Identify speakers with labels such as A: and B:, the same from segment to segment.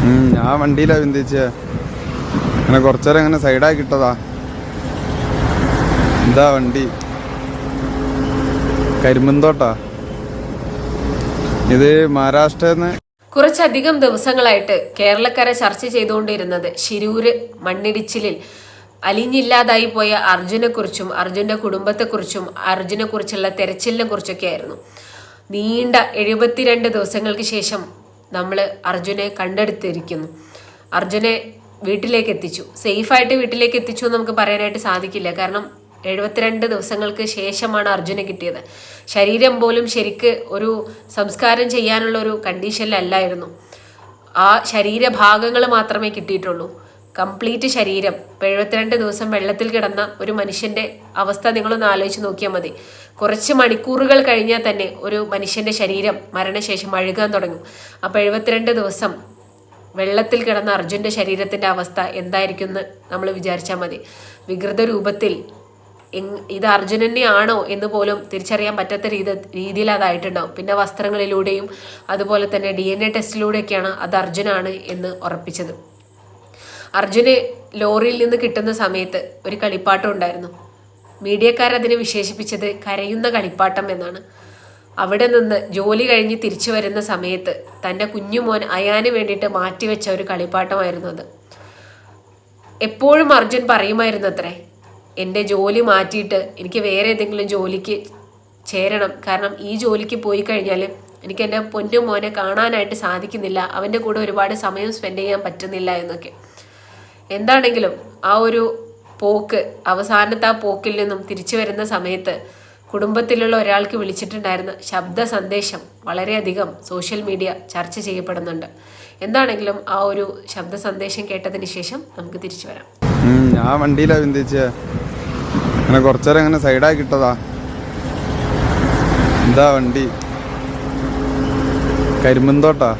A: ഞാൻ വണ്ടിയിലാ ചിന്തിച്ച അങ്ങനെ കുറച്ചേരം അങ്ങനെ സൈഡാക്കിട്ടതാ. എന്താ വണ്ടി കരിമ്പന്തോട്ടാ. ഇത് മഹാരാഷ്ട്രന്ന്.
B: കുറച്ചധികം ദിവസങ്ങളായിട്ട് കേരളക്കര ചർച്ച ചെയ്തുകൊണ്ടിരുന്നത് ശിരൂര് മണ്ണിടിച്ചിലിൽ അലിഞ്ഞില്ലാതായി പോയ അർജുനെക്കുറിച്ചും അർജുന്റെ കുടുംബത്തെക്കുറിച്ചും അർജുനെക്കുറിച്ചുള്ള തെരച്ചിലിനെ കുറിച്ചൊക്കെ ആയിരുന്നു. നീണ്ട 72 ദിവസങ്ങൾക്ക് ശേഷം നമ്മൾ അർജുനെ കണ്ടെടുത്തിരിക്കുന്നു. അർജുനെ വീട്ടിലേക്ക് എത്തിച്ചു. സേഫായിട്ട് വീട്ടിലേക്ക് എത്തിച്ചു എന്ന് നമുക്ക് പറയാനായിട്ട് സാധിക്കില്ല. കാരണം 72 ദിവസങ്ങൾക്ക് ശേഷമാണ് അർജുനെ കിട്ടിയത്. ശരീരം പോലും ശരിക്ക് ഒരു സംസ്കാരം ചെയ്യാനുള്ള ഒരു കണ്ടീഷനിലല്ലായിരുന്നു. ആ ശരീരഭാഗങ്ങൾ മാത്രമേ കിട്ടിയിട്ടുള്ളൂ. കംപ്ലീറ്റ് ശരീരം. 72 ദിവസം വെള്ളത്തിൽ കിടന്ന ഒരു മനുഷ്യന്റെ അവസ്ഥ നിങ്ങളൊന്ന് ആലോചിച്ച് നോക്കിയാൽ മതി. കുറച്ച് മണിക്കൂറുകൾ കഴിഞ്ഞാൽ തന്നെ ഒരു മനുഷ്യന്റെ ശരീരം മരണശേഷം അഴുകാൻ തുടങ്ങും. അപ്പോൾ 72 ദിവസം വെള്ളത്തിൽ കിടന്ന അർജുന്റെ ശരീരത്തിന്റെ അവസ്ഥ എന്തായിരിക്കും എന്ന് നമ്മൾ വിചാരിച്ചാൽ മതി. വികൃത രൂപത്തിൽ ഇത് അർജുനനെ ആണോ എന്ന് പോലും തിരിച്ചറിയാൻ പറ്റാത്ത രീതിയിൽ അതായിട്ടുണ്ടാവും. പിന്നെ വസ്ത്രങ്ങളിലൂടെയും അതുപോലെ തന്നെ DNA ടെസ്റ്റിലൂടെയൊക്കെയാണ് അത് അർജുനാണ് എന്ന് ഉറപ്പിച്ചത്. അർജുന് ലോറിയിൽ നിന്ന് കിട്ടുന്ന സമയത്ത് ഒരു കളിപ്പാട്ടം ഉണ്ടായിരുന്നു. മീഡിയക്കാരതിനെ വിശേഷിപ്പിച്ചത് കരയുന്ന കളിപ്പാട്ടം എന്നാണ്. അവിടെ നിന്ന് ജോലി കഴിഞ്ഞ് തിരിച്ചു വരുന്ന സമയത്ത് തൻ്റെ കുഞ്ഞുമോൻ അയാന് വേണ്ടിയിട്ട് മാറ്റിവെച്ച ഒരു കളിപ്പാട്ടമായിരുന്നു അത്. എപ്പോഴും അർജുൻ പറയുമായിരുന്നു അത്രേ, എൻ്റെ ജോലി മാറ്റിയിട്ട് എനിക്ക് വേറെ ഏതെങ്കിലും ജോലിക്ക് ചേരണം. കാരണം ഈ ജോലിക്ക് പോയി കഴിഞ്ഞാൽ എനിക്ക് എൻ്റെ പൊന്നുമോനെ കാണാനായിട്ട് സാധിക്കുന്നില്ല, അവൻ്റെ കൂടെ ഒരുപാട് സമയം സ്പെൻഡ് ചെയ്യാൻ പറ്റുന്നില്ല എന്നൊക്കെ. എന്താണെങ്കിലും ആ ഒരു പോക്ക്, അവസാനത്തെ ആ പോക്കിൽ നിന്നും തിരിച്ചു വരുന്ന സമയത്ത് കുടുംബത്തിലുള്ള ഒരാൾക്ക് വിളിച്ചിട്ടുണ്ടായിരുന്ന ശബ്ദ സന്ദേശം വളരെയധികം സോഷ്യൽ മീഡിയ ചർച്ച ചെയ്യപ്പെടുന്നുണ്ട്. എന്താണെങ്കിലും ആ ഒരു ശബ്ദ സന്ദേശം കേട്ടതിന് ശേഷം നമുക്ക് തിരിച്ചു വരാം.
A: ഞാൻ വണ്ടിയിലാ ചിന്തിച്ച അങ്ങനെ കുറച്ചേരം അങ്ങനെ സൈഡാക്കിട്ടതാ. എന്താ വണ്ടി കരിമ്പന്തോട്ടാ.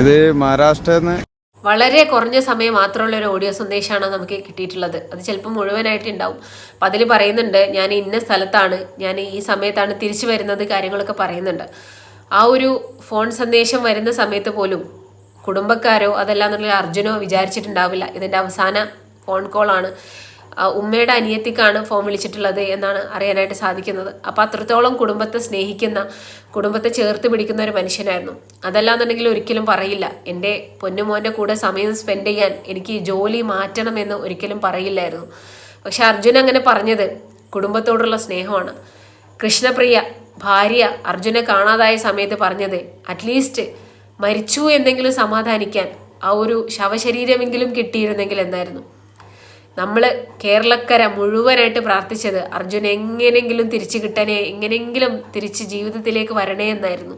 A: ഇത് മഹാരാഷ്ട്രന്ന്.
B: വളരെ കുറഞ്ഞ സമയം മാത്രമുള്ള ഒരു ഓഡിയോ സന്ദേശമാണ് നമുക്ക് കിട്ടിയിട്ടുള്ളത്. അത് ചിലപ്പോൾ മുഴുവനായിട്ട് ഉണ്ടാവും. അപ്പം അതിൽ പറയുന്നുണ്ട്, ഞാൻ ഇന്ന സ്ഥലത്താണ്, ഞാൻ ഈ സമയത്താണ് തിരിച്ചു വരുന്നത്, കാര്യങ്ങളൊക്കെ പറയുന്നുണ്ട്. ആ ഒരു ഫോൺ സന്ദേശം വരുന്ന സമയത്ത് പോലും കുടുംബക്കാരോ അതല്ലാന്നുള്ള അർജുനോ വിചാരിച്ചിട്ടുണ്ടാവില്ല ഇതിൻ്റെ അവസാന ഫോൺ കോളാണ്. ഉമ്മയുടെ അനിയത്തിക്കാണ് ഫോൺ വിളിച്ചിട്ടുള്ളത് എന്നാണ് അറിയാനായിട്ട് സാധിക്കുന്നത്. അപ്പോൾ അത്രത്തോളം കുടുംബത്തെ സ്നേഹിക്കുന്ന, കുടുംബത്തെ ചേർത്ത് പിടിക്കുന്ന ഒരു മനുഷ്യനായിരുന്നു. അതല്ലാന്നുണ്ടെങ്കിൽ ഒരിക്കലും പറയില്ല, എൻ്റെ പൊന്നുമോൻ്റെ കൂടെ സമയം സ്പെൻഡ് ചെയ്യാൻ എനിക്ക് ജോലി മാറ്റണമെന്ന് ഒരിക്കലും പറയില്ലായിരുന്നു. പക്ഷെ അർജുൻ അങ്ങനെ പറഞ്ഞത് കുടുംബത്തോടുള്ള സ്നേഹമാണ്. കൃഷ്ണപ്രിയ ഭാര്യ അർജുനെ കാണാതായ സമയത്ത് പറഞ്ഞത്, അറ്റ്ലീസ്റ്റ് മരിച്ചു എന്തെങ്കിലും സമാധാനിക്കാൻ ആ ഒരു ശവശരീരമെങ്കിലും കിട്ടിയിരുന്നെങ്കിൽ എന്നായിരുന്നു. നമ്മൾ കേരളക്കര മുഴുവനായിട്ട് പ്രാർത്ഥിച്ചത് അർജുൻ എങ്ങനെയെങ്കിലും തിരിച്ചു കിട്ടണേ, എങ്ങനെയെങ്കിലും തിരിച്ച് ജീവിതത്തിലേക്ക് വരണേ എന്നായിരുന്നു.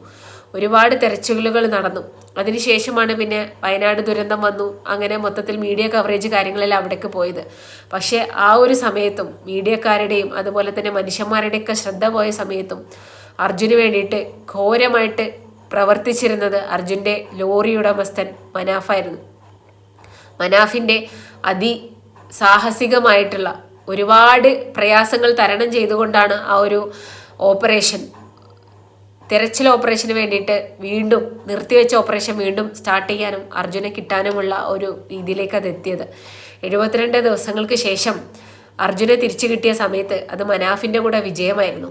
B: ഒരുപാട് തെരച്ചിലുകൾ നടന്നു. അതിനുശേഷമാണ് പിന്നെ വയനാട് ദുരന്തം വന്നു. അങ്ങനെ മൊത്തത്തിൽ മീഡിയ കവറേജ് കാര്യങ്ങളെല്ലാം അവിടേക്ക് പോയത്. പക്ഷേ ആ ഒരു സമയത്തും മീഡിയക്കാരുടെയും അതുപോലെ തന്നെ മനുഷ്യന്മാരുടെയൊക്കെ ശ്രദ്ധ പോയ സമയത്തും അർജുന് വേണ്ടിയിട്ട് ഘോരമായിട്ട് പ്രവർത്തിച്ചിരുന്നത് അർജുൻ്റെ ലോറി ഉടമസ്ഥൻ മനാഫായിരുന്നു. മനാഫിൻ്റെ സാഹസികമായിട്ടുള്ള ഒരുപാട് പ്രയാസങ്ങൾ തരണം ചെയ്തുകൊണ്ടാണ് ആ ഒരു ഓപ്പറേഷൻ, തെരച്ചിൽ ഓപ്പറേഷന് വേണ്ടിയിട്ട് വീണ്ടും നിർത്തിവെച്ച ഓപ്പറേഷൻ വീണ്ടും സ്റ്റാർട്ട് ചെയ്യാനും അർജുനെ കിട്ടാനുമുള്ള ഒരു രീതിയിലേക്ക് അത് എത്തിയത്. 72 ദിവസങ്ങൾക്ക് ശേഷം അർജുനെ തിരിച്ചു കിട്ടിയ സമയത്ത് അത് മനാഫിൻ്റെ കൂടെ വിജയമായിരുന്നു.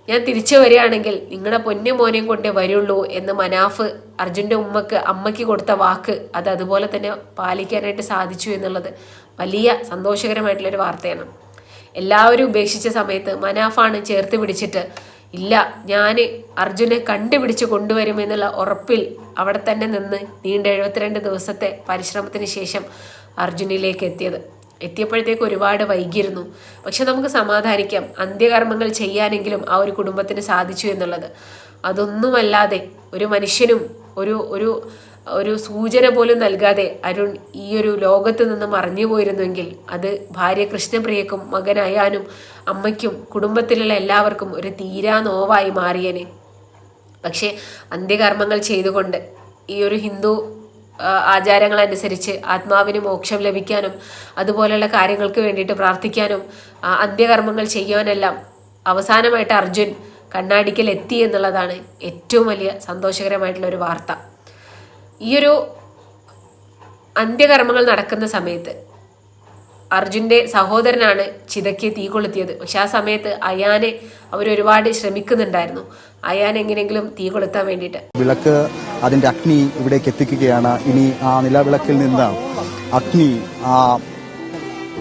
B: ഞാൻ തിരിച്ചു വരികയാണെങ്കിൽ നിങ്ങളുടെ പൊന്നു മോനെയും കൊണ്ടേ വരുള്ളൂ എന്ന് മനാഫ് അർജുൻ്റെ അമ്മയ്ക്ക് കൊടുത്ത വാക്ക് അത് അതുപോലെ തന്നെ പാലിക്കാനായിട്ട് സാധിച്ചു എന്നുള്ളത് വലിയ സന്തോഷകരമായിട്ടുള്ളൊരു വാർത്തയാണ്. എല്ലാവരും ഉപേക്ഷിച്ച സമയത്ത് മനാഫാണ് ചേർത്ത് പിടിച്ചിട്ട്, ഇല്ല ഞാൻ അർജുനെ കണ്ടുപിടിച്ച് കൊണ്ടുവരുമെന്നുള്ള ഉറപ്പിൽ അവിടെ തന്നെ നിന്ന് നീണ്ട 72 ദിവസത്തെ പരിശ്രമത്തിന് ശേഷം അർജുനിലേക്ക് എത്തിയപ്പോഴത്തേക്ക് ഒരുപാട് വൈകിയിരുന്നു. പക്ഷെ നമുക്ക് സമാധാനിക്കാം, അന്ത്യകർമ്മങ്ങൾ ചെയ്യാനെങ്കിലും ആ ഒരു കുടുംബത്തിന് സാധിച്ചു എന്നുള്ളത്. അതൊന്നുമല്ലാതെ ഒരു മനുഷ്യനും ഒരു സൂചന പോലും നൽകാതെ അരുൺ ഈ ഒരു ലോകത്ത് നിന്ന് മറഞ്ഞു പോയിരുന്നെങ്കിൽ അത് ഭാര്യ കൃഷ്ണപ്രിയക്കും മകൻ അയാനും അമ്മയ്ക്കും കുടുംബത്തിലുള്ള എല്ലാവർക്കും ഒരു തീരാ നോവായി മാറിയനെ. പക്ഷേ അന്ത്യകർമ്മങ്ങൾ ചെയ്തുകൊണ്ട് ഈ ഒരു ഹിന്ദു ആചാരങ്ങളനുസരിച്ച് ആത്മാവിന് മോക്ഷം ലഭിക്കാനും അതുപോലെയുള്ള കാര്യങ്ങൾക്ക് വേണ്ടിയിട്ട് പ്രാർത്ഥിക്കാനും അന്ത്യകർമ്മങ്ങൾ ചെയ്യാനെല്ലാം അവസാനമായിട്ട് അർജുൻ കണ്ണാടിക്കൽ എത്തി എന്നുള്ളതാണ് ഏറ്റവും വലിയ സന്തോഷകരമായിട്ടുള്ള ഒരു വാർത്ത. ഈയൊരു അന്ത്യകർമ്മങ്ങൾ നടക്കുന്ന സമയത്ത് അർജുൻ്റെ സഹോദരനാണ് ചിതയ്ക്ക് തീ കൊളുത്തിയത്. പക്ഷെ ആ സമയത്ത് അയാനെ അവരൊരുപാട് ശ്രമിക്കുന്നുണ്ടായിരുന്നു, അയാൻ എങ്ങനെയെങ്കിലും തീ കൊളുത്താൻ വേണ്ടിയിട്ട്.
C: വിളക്ക് അതിൻ്റെ അഗ്നി ഇവിടേക്ക് എത്തിക്കുകയാണ്. ഇനി ആ നിലവിളക്കിൽ നിന്ന് അഗ്നി ആ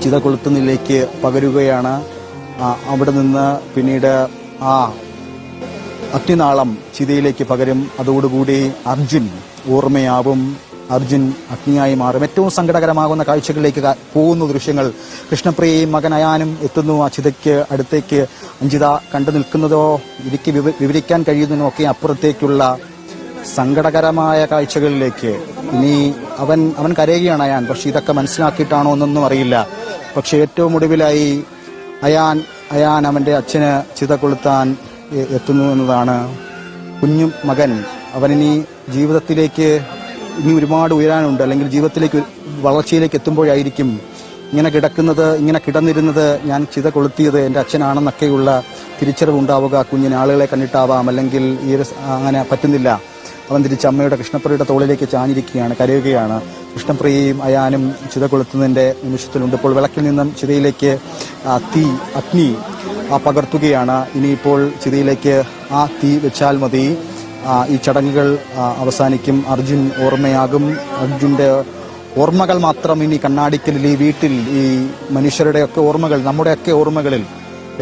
C: ചിത കൊളുത്തുന്നതിലേക്ക് പകരുകയാണ്. അവിടെ നിന്ന് പിന്നീട് ആ അഗ്നിനാളം ചിതയിലേക്ക് പകരും. അതോടുകൂടി അർജുൻ ഓർമ്മയാവും, അർജുൻ അഗ്നിയായി മാറും. ഏറ്റവും സങ്കടകരമാകുന്ന കാഴ്ചകളിലേക്ക് പോകുന്ന ദൃശ്യങ്ങൾ. കൃഷ്ണപ്രിയയും മകൻ അയാനും എത്തുന്നു ആ ചിതയ്ക്ക് അടുത്തേക്ക്. അഞ്ജിത കണ്ടു നിൽക്കുന്നതോ എനിക്ക് വിവരിക്കാൻ കഴിയുന്നതിനോ ഒക്കെ അപ്പുറത്തേക്കുള്ള സങ്കടകരമായ കാഴ്ചകളിലേക്ക്. ഇനി അവൻ കരയുകയാണ് അയാൻ. പക്ഷെ ഇതൊക്കെ മനസ്സിലാക്കിയിട്ടാണോ എന്നൊന്നും അറിയില്ല. പക്ഷെ ഏറ്റവും ഒടുവിലായി അയാൻ അവന്റെ അച്ഛന് ചിത കൊളുത്താൻ എത്തുന്നു എന്നതാണ്. കുഞ്ഞു മകൻ അവനിനി ജീവിതത്തിലേക്ക് ഇനി ഒരുപാട് ഉയരാനുണ്ട്, അല്ലെങ്കിൽ ജീവിതത്തിലേക്ക് വളർച്ചയിലേക്ക് എത്തുമ്പോഴായിരിക്കും ഇങ്ങനെ കിടന്നിരുന്നത് ഞാൻ ചിത കൊളുത്തിയത് എൻ്റെ അച്ഛനാണെന്നൊക്കെയുള്ള തിരിച്ചറിവുണ്ടാവുക കുഞ്ഞിന്. ആളുകളെ കണ്ടിട്ടാവാം, അല്ലെങ്കിൽ അങ്ങനെ പറ്റുന്നില്ല. അവൻ തിരിച്ച് അമ്മയുടെ കൃഷ്ണപ്രിയയുടെ തോളിലേക്ക് ചാഞ്ഞിരിക്കുകയാണ്, കരയുകയാണ്. കൃഷ്ണപ്രിയയും അയാനും ചിത കൊളുത്തുന്നതിൻ്റെ നിമിഷത്തിലുണ്ട്. ഇപ്പോൾ വിളക്കിൽ നിന്നും ചിതയിലേക്ക് അഗ്നി പകർത്തുകയാണ്. ഇനിയിപ്പോൾ ചിതയിലേക്ക് ആ തീ വെച്ചാൽ മതി. ഈ ചടങ്ങുകൾ അവസാനിക്കും. അർജുൻ ഓർമ്മയാകും. അർജുൻ്റെ ഓർമ്മകൾ മാത്രം ഇനി കണ്ണാടിക്കലിൽ, ഈ വീട്ടിൽ, ഈ മനുഷ്യരുടെയൊക്കെ ഓർമ്മകൾ, നമ്മുടെയൊക്കെ ഓർമ്മകളിൽ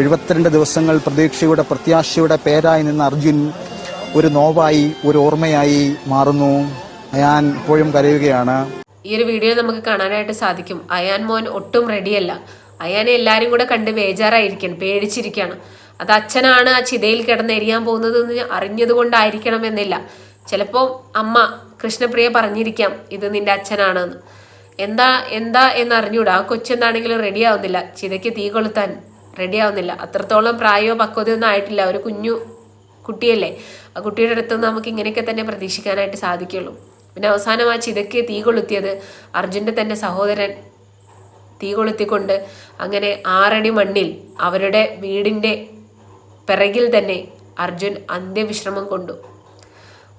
C: 72 ദിവസങ്ങൾ പ്രതീക്ഷയുടെ പ്രത്യാശയുടെ പേരായി നിന്ന അർജുൻ ഒരു നോവായി, ഒരു ഓർമ്മയായി മാറുന്നു. അയാൻ ഇപ്പോഴും കരയുകയാണ്.
B: ഈ ഒരു വീഡിയോ നമുക്ക് കാണാനായിട്ട് സാധിക്കും. അയാൻ മോൻ ഒട്ടും റെഡിയല്ല. അയാനെ എല്ലാവരും കൂടെ കണ്ട് ബേജാറായിരിക്കണം, പേടിച്ചിരിക്കുകയാണ്. അത് അച്ഛനാണ് ആ ചിതയിൽ കിടന്നെരിയാൻ പോകുന്നതെന്ന് അറിഞ്ഞത് കൊണ്ടായിരിക്കണം എന്നില്ല. ചിലപ്പോൾ അമ്മ കൃഷ്ണപ്രിയ പറഞ്ഞിരിക്കാം ഇത് നിന്റെ അച്ഛനാണെന്ന്. എന്താ എന്നറിഞ്ഞൂടാ. ആ കൊച്ചെന്താണെങ്കിലും റെഡിയാവുന്നില്ല, ചിതയ്ക്ക് തീ കൊളുത്താൻ റെഡിയാവുന്നില്ല. അത്രത്തോളം പ്രായമോ പക്വതയൊന്നും ആയിട്ടില്ല, ഒരു കുഞ്ഞു കുട്ടിയല്ലേ. ആ കുട്ടിയുടെ അടുത്തുനിന്ന് നമുക്ക് ഇങ്ങനെയൊക്കെ തന്നെ പ്രതീക്ഷിക്കാനായിട്ട് സാധിക്കുള്ളൂ. പിന്നെ അവസാനം ആ ചിതയ്ക്ക് തീ കൊളുത്തിയത് അർജുൻ്റെ തന്നെ സഹോദരൻ തീ കൊളുത്തിക്കൊണ്ട് അങ്ങനെ 6 അടി മണ്ണിൽ അവരുടെ വീടിൻ്റെ പിറകിൽ തന്നെ അർജുൻ അന്ത്യവിശ്രമം കൊണ്ടു.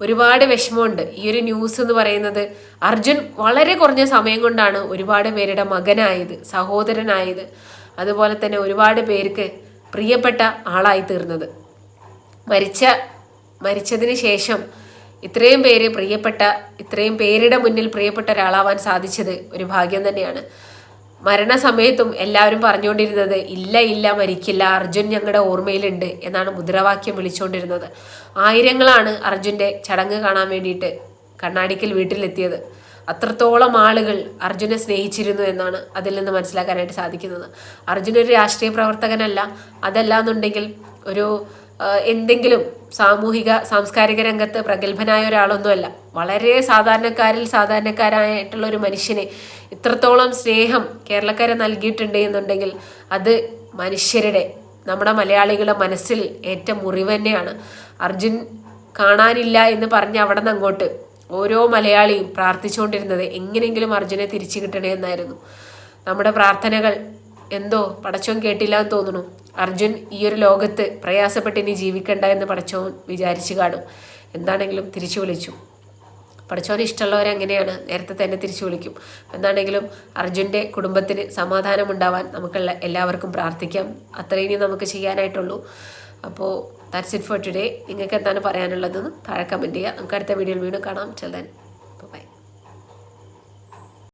B: ഒരുപാട് വിഷമമുണ്ട്. ഈ ഒരു ന്യൂസ് എന്ന് പറയുന്നത് അർജുൻ വളരെ കുറഞ്ഞ സമയം കൊണ്ടാണ് ഒരുപാട് പേരുടെ മകനായത്, സഹോദരനായത്, അതുപോലെ തന്നെ ഒരുപാട് പേർക്ക് പ്രിയപ്പെട്ട ആളായി തീർന്നത്. മരിച്ചതിന് ശേഷം ഇത്രയും പേരുടെ മുന്നിൽ പ്രിയപ്പെട്ട ഒരാളാവാൻ സാധിച്ചത് ഒരു ഭാഗ്യം തന്നെയാണ്. മരണസമയത്തും എല്ലാവരും പറഞ്ഞുകൊണ്ടിരുന്നത് ഇല്ല മരിക്കില്ല, അർജുൻ ഞങ്ങളുടെ ഓർമ്മയിലുണ്ട് എന്നാണ് മുദ്രാവാക്യം വിളിച്ചുകൊണ്ടിരുന്നത്. ആയിരങ്ങളാണ് അർജുൻ്റെ ചടങ്ങ് കാണാൻ വേണ്ടിയിട്ട് കണ്ണാടിക്കൽ വീട്ടിലെത്തിയത്. അത്രത്തോളം ആളുകൾ അർജുനെ സ്നേഹിച്ചിരുന്നു എന്നാണ് അതിൽ നിന്ന് മനസ്സിലാക്കാനായിട്ട് സാധിക്കുന്നത്. അർജുൻ ഒരു രാഷ്ട്രീയ പ്രവർത്തകനല്ല, അതല്ലാന്നുണ്ടെങ്കിൽ ഒരു എന്തെങ്കിലും സാംസ്കാരിക രംഗത്ത് പ്രഗത്ഭനായ ഒരാളൊന്നുമല്ല. വളരെ സാധാരണക്കാരായിട്ടുള്ള ഒരു മനുഷ്യനെ ഇത്രത്തോളം സ്നേഹം കേരളക്കാരെ നൽകിയിട്ടുണ്ട് എന്നുണ്ടെങ്കിൽ അത് നമ്മുടെ മലയാളികളുടെ മനസ്സിൽ ഏറ്റ മുറിവ് തന്നെയാണ്. അർജുൻ കാണാനില്ല എന്ന് പറഞ്ഞ് അവിടെ നിന്ന് അങ്ങോട്ട് ഓരോ മലയാളിയും പ്രാർത്ഥിച്ചുകൊണ്ടിരുന്നത് എങ്ങനെയെങ്കിലും അർജുനെ തിരിച്ചു കിട്ടണേ എന്നായിരുന്നു. നമ്മുടെ പ്രാർത്ഥനകൾ എന്തോ പടച്ചോൻ കേട്ടില്ല എന്ന് തോന്നുന്നു. അർജുൻ ഈ ഒരു ലോകത്ത് പ്രയാസപ്പെട്ട് ഇനി ജീവിക്കണ്ട എന്ന് പടച്ചോൻ വിചാരിച്ചു കാണും. എന്താണെങ്കിലും തിരിച്ചു വിളിച്ചു. പടച്ചോന് ഇഷ്ടമുള്ളവരെങ്ങനെയാണ് നേരത്തെ തന്നെ തിരിച്ചു വിളിക്കും. എന്താണെങ്കിലും അർജുൻ്റെ കുടുംബത്തിന് സമാധാനമുണ്ടാവാൻ നമുക്കുള്ള എല്ലാവർക്കും പ്രാർത്ഥിക്കാം. അത്രയും നമുക്ക് ചെയ്യാനായിട്ടുള്ളൂ. അപ്പോൾ ദാറ്റ്സ് ഇറ്റ് ഫോർ ടുഡേ. നിങ്ങൾക്ക് എന്താണ് പറയാനുള്ളതെന്ന് താഴെ കമൻറ്റ് ചെയ്യുക. നമുക്ക് അടുത്ത വീഡിയോയിൽ വീണ്ടും കാണാം. Till then, bye.